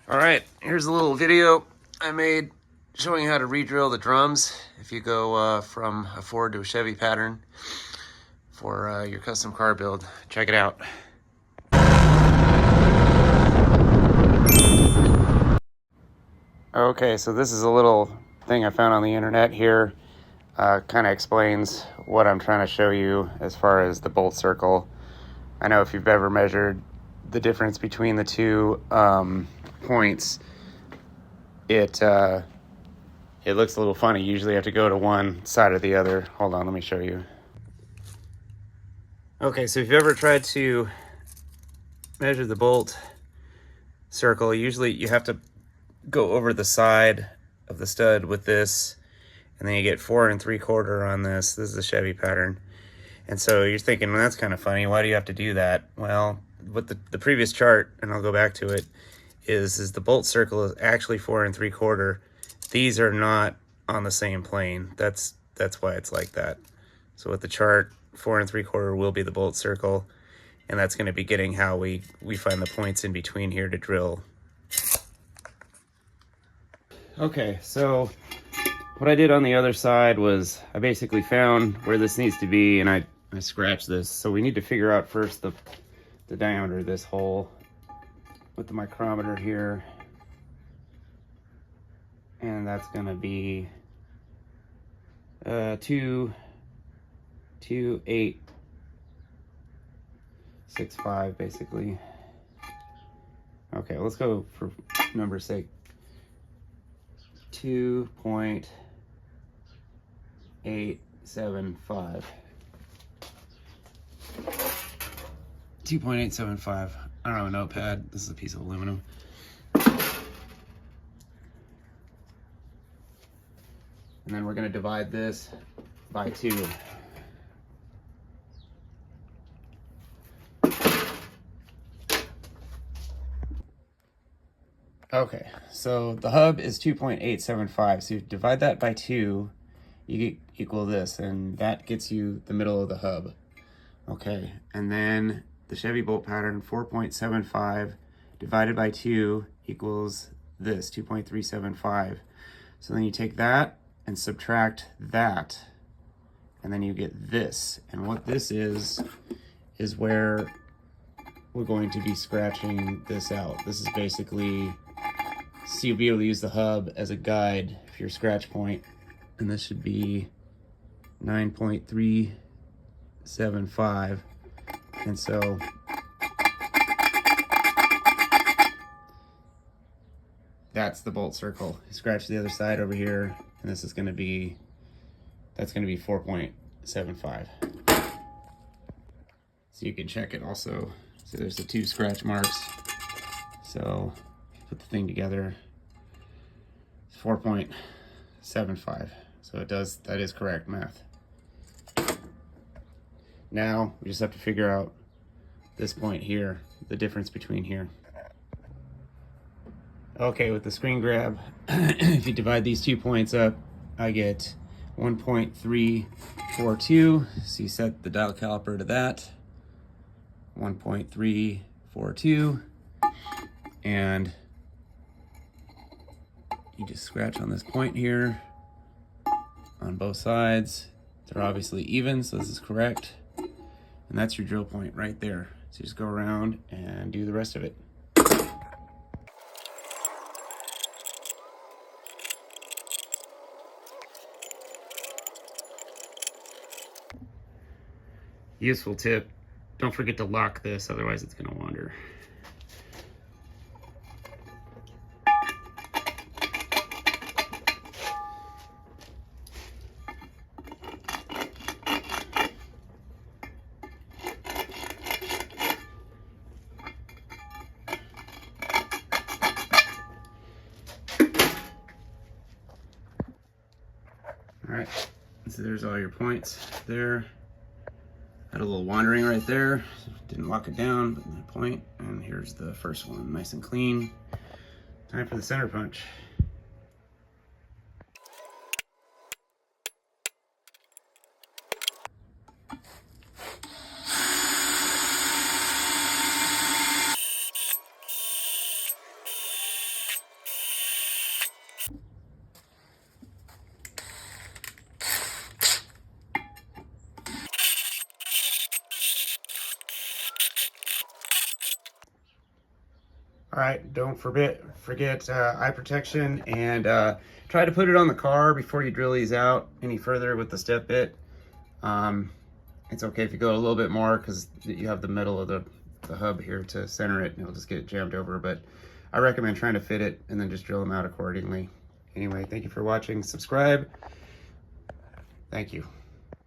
All right, here's a little video I made showing how to redrill the drums if you go from a Ford to a Chevy pattern for your custom car build. Check it out. Okay, so this is a little thing I found on the internet here. Kind of explains what I'm trying to show you as far as the bolt circle. I know if you've ever measured the difference between the two points, it looks a little funny. Usually you have to go to one side or the other. Hold on, let me show you. Okay, so if you've ever tried to measure the bolt circle, usually you have to go over the side of the stud with this, and then you get 4 3/4 on this. This is a Chevy pattern. And so you're thinking, well, that's kind of funny. Why do you have to do that? Well, what the previous chart, and I'll go back to it, is the bolt circle is actually 4 3/4. These are not on the same plane. That's why it's like that. So with the chart, 4 3/4 will be the bolt circle, and that's going to be getting how we find the points in between here to drill. Okay, so what I did on the other side was I basically found where this needs to be, and I scratched this. So we need to figure out first the diameter of this hole with the micrometer here. And that's going to be 2.865 basically. Okay, let's go for number's sake. 2.875. 2.875. I don't have a notepad. This is a piece of aluminum. And then we're going to divide this by 2. Okay, so the hub is 2.875. So you divide that by 2, you equal this, and that gets you the middle of the hub. Okay, and then the Chevy bolt pattern, 4.75 divided by 2 equals this, 2.375. So then you take that and subtract that, and then you get this. And what this is where we're going to be scratching this out. This is basically, so you'll be able to use the hub as a guide for your scratch point. And this should be 9.375. And so that's the bolt circle. Scratch the other side over here, and this is going to be, that's going to be 4.75. So you can check it also. So there's the 2 scratch marks. So put the thing together, it's 4.75. So that is correct math. Now we just have to figure out this point here, the difference between here. Okay, with the screen grab, if you divide these 2 points up, I get 1.342. So you set the dial caliper to that, 1.342, and you just scratch on this point here on both sides. They're obviously even, so this is correct. And that's your drill point right there. So just go around and do the rest of it. Useful tip, don't forget to lock this, otherwise it's going to wander. All right, so there's all your points there. Had a little wandering right there, didn't lock it down, but that point, and here's the first one, nice and clean. Time for the center punch. All right, don't forget eye protection, and try to put it on the car before you drill these out any further with the step bit. It's okay if you go a little bit more because you have the middle of the hub here to center it, and it'll just get jammed over, but I recommend trying to fit it and then just drill them out accordingly. Anyway, thank you for watching. Subscribe. Thank you.